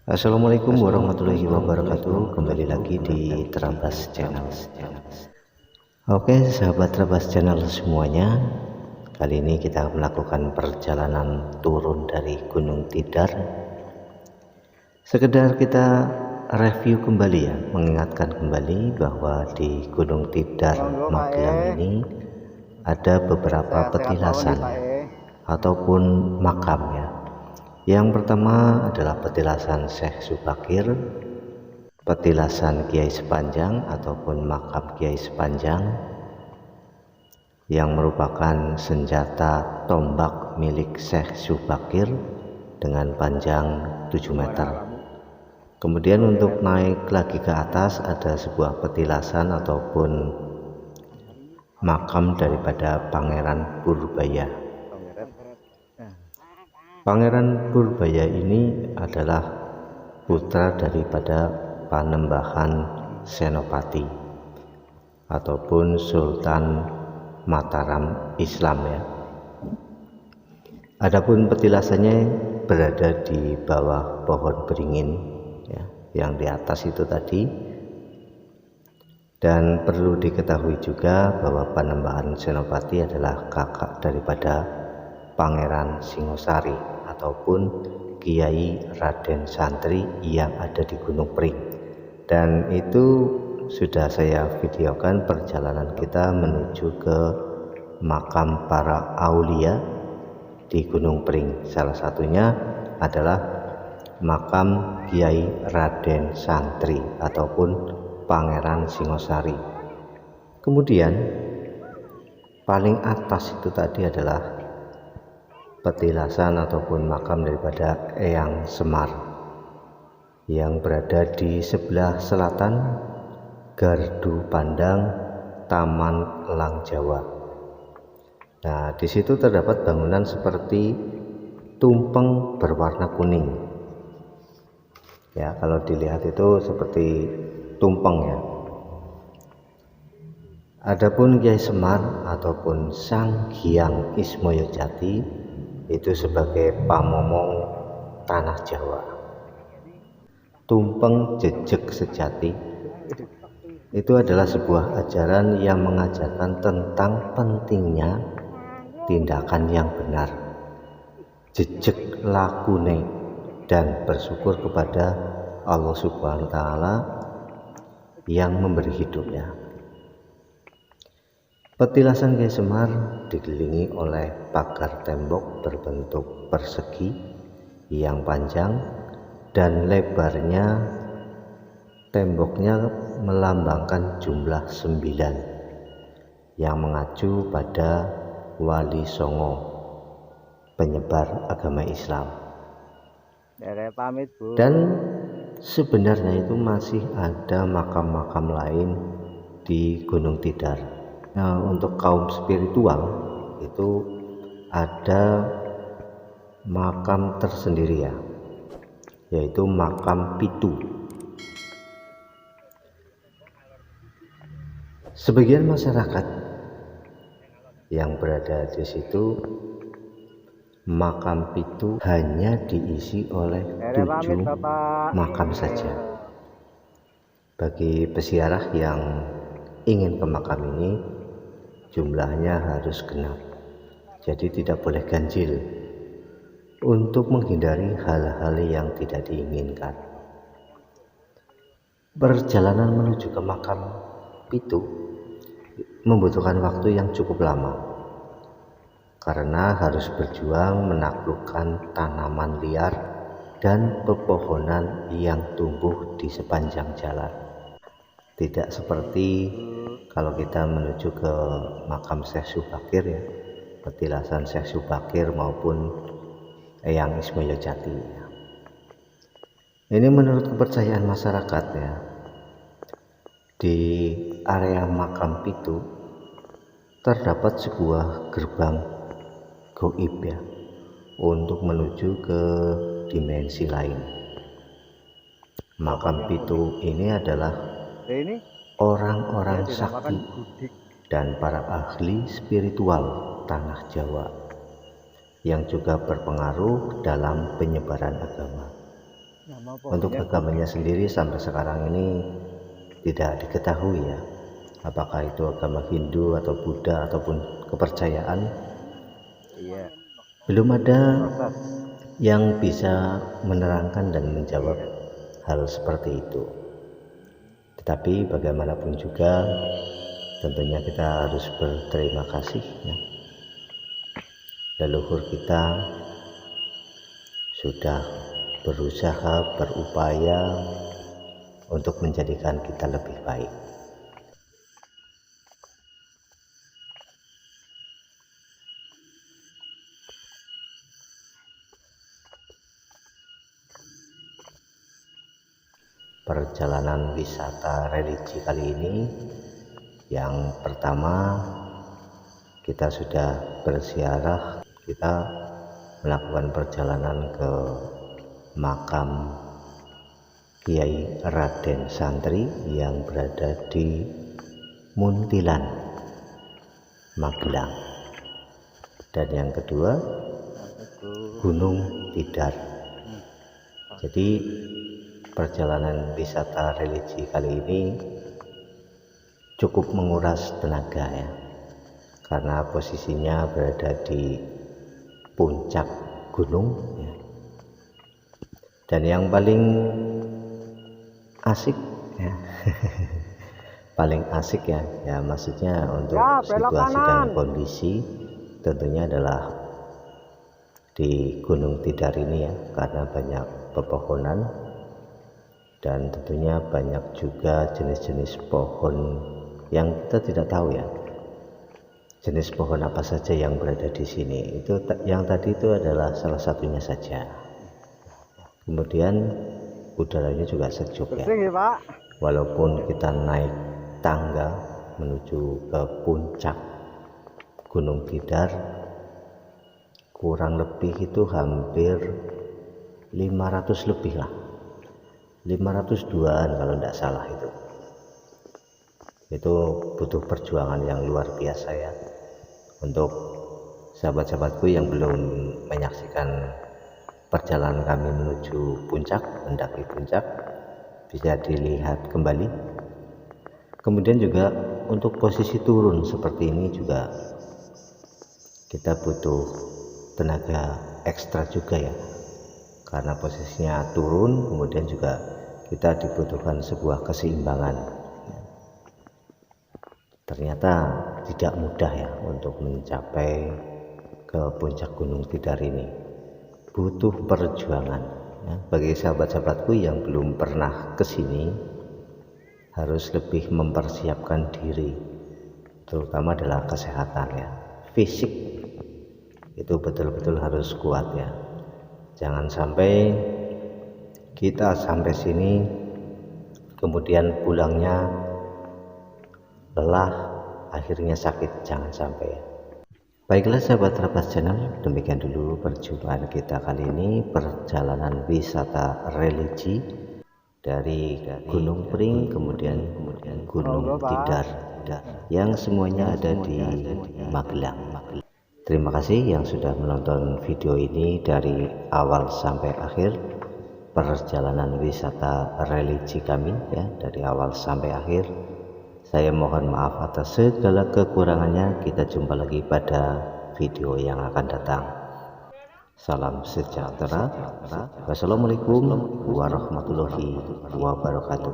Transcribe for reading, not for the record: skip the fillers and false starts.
Assalamualaikum warahmatullahi wabarakatuh. Kembali lagi di Trabas Channel. Oke, sahabat Trabas Channel semuanya. Kali ini kita melakukan perjalanan turun dari Gunung Tidar. Sekedar kita review kembali ya, mengingatkan kembali bahwa di Gunung Tidar Magelang ini ada beberapa petilasan ataupun makam ya. Yang pertama adalah petilasan Syekh Subakir, petilasan Kiai Sepanjang ataupun makam Kiai Sepanjang yang merupakan senjata tombak milik Syekh Subakir dengan panjang 7 meter. Kemudian untuk naik lagi ke atas ada sebuah petilasan ataupun makam daripada Pangeran Purbaya. Pangeran Purbaya ini adalah putra daripada Panembahan Senopati ataupun Sultan Mataram Islam ya. Adapun petilasannya berada di bawah pohon beringin ya, yang di atas itu tadi. Dan perlu diketahui juga bahwa Panembahan Senopati adalah kakak daripada Pangeran Singosari ataupun Kiai Raden Santri yang ada di Gunung Pring. Dan itu sudah saya videokan perjalanan kita menuju ke makam para aulia di Gunung Pring. Salah satunya adalah makam Kiai Raden Santri ataupun Pangeran Singosari. Kemudian paling atas itu tadi adalah petilasan ataupun makam daripada Eyang Semar yang berada di sebelah selatan Gardu Pandang Taman Elang Jawa. Nah, di situ terdapat bangunan seperti tumpeng berwarna kuning. Ya, kalau dilihat itu seperti tumpeng ya. Adapun Kiai Semar ataupun Sang Hyang Ismoyo Jati itu sebagai pamomong tanah Jawa. Tumpeng jejeg sejati itu adalah sebuah ajaran yang mengajarkan tentang pentingnya tindakan yang benar, jejeg lakune, dan bersyukur kepada Allah Subhanahu wa Ta'ala yang memberi hidupnya. Petilasan Kiai Semar dikelilingi oleh pagar tembok berbentuk persegi yang panjang dan lebarnya temboknya melambangkan jumlah 9 yang mengacu pada Wali Songo, penyebar agama Islam. Dan sebenarnya itu masih ada makam-makam lain di Gunung Tidar. Nah, untuk kaum spiritual itu ada makam tersendiri ya, yaitu makam Pitu. Sebagian masyarakat yang berada di situ, makam Pitu hanya diisi oleh 7 makam saja. Bagi peziarah yang ingin ke makam ini, jumlahnya harus genap, jadi tidak boleh ganjil untuk menghindari hal-hal yang tidak diinginkan. Perjalanan menuju ke makam Pitu membutuhkan waktu yang cukup lama karena harus berjuang menaklukkan tanaman liar dan pepohonan yang tumbuh di sepanjang jalan. Tidak seperti kalau kita menuju ke makam Syekh Subakir ya, petilasan Syekh Subakir maupun Eyang Ismoyo Jati. Ini menurut kepercayaan masyarakat ya, di area makam Pitu terdapat sebuah gerbang gaib ya untuk menuju ke dimensi lain. Makam Pitu ini adalah orang-orang sakti dan para ahli spiritual tanah Jawa yang juga berpengaruh dalam penyebaran agama. Untuk agamanya sendiri sampai sekarang ini tidak diketahui ya, apakah itu agama Hindu atau Buddha ataupun kepercayaan. Belum ada yang bisa menerangkan dan menjawab hal seperti itu. Tetapi bagaimanapun juga tentunya kita harus berterima kasih ya. Leluhur kita sudah berusaha, berupaya untuk menjadikan kita lebih baik. Perjalanan wisata religi kali ini, yang pertama kita sudah berziarah, kita melakukan perjalanan ke makam Kiai Raden Santri yang berada di Muntilan, Magelang. Dan yang kedua, Gunung Tidar. Jadi perjalanan wisata religi kali ini cukup menguras tenaga ya, karena posisinya berada di puncak gunung ya. Dan yang paling asik ya paling asik ya, maksudnya untuk situasi dan kondisi tentunya adalah di Gunung Tidar ini ya, karena banyak pepohonan dan tentunya banyak juga jenis-jenis pohon yang kita tidak tahu ya, jenis pohon apa saja yang berada di sini. Itu yang tadi itu adalah salah satunya saja. Kemudian udaranya juga sejuk ya, walaupun kita naik tangga menuju ke puncak Gunung Tidar, kurang lebih itu hampir 500 lebih lah, 502an kalau tidak salah. Itu butuh perjuangan yang luar biasa ya. Untuk sahabat-sahabatku yang belum menyaksikan perjalanan kami menuju puncak, mendaki puncak, bisa dilihat kembali. Kemudian juga untuk posisi turun seperti ini juga kita butuh tenaga ekstra juga ya, karena posisinya turun, kemudian juga kita dibutuhkan sebuah keseimbangan. Ternyata tidak mudah ya untuk mencapai ke puncak Gunung Tidar ini, butuh perjuangan ya. Bagi sahabat-sahabatku yang belum pernah ke sini, harus lebih mempersiapkan diri, terutama adalah kesehatan ya, fisik itu betul-betul harus kuat ya. Jangan sampai kita sampai sini kemudian pulangnya lelah, akhirnya sakit, jangan sampai ya. Baiklah sahabat Trapas Channel, demikian dulu perjumpaan kita kali ini, perjalanan wisata religi dari Gunung Pring kemudian Gunung Tidar yang semuanya ada di Magelang. Terima kasih yang sudah menonton video ini dari awal sampai akhir, perjalanan wisata religi kami ya, dari awal sampai akhir. Saya mohon maaf atas segala kekurangannya. Kita jumpa lagi pada video yang akan datang. Salam sejahtera. Wassalamualaikum warahmatullahi wabarakatuh.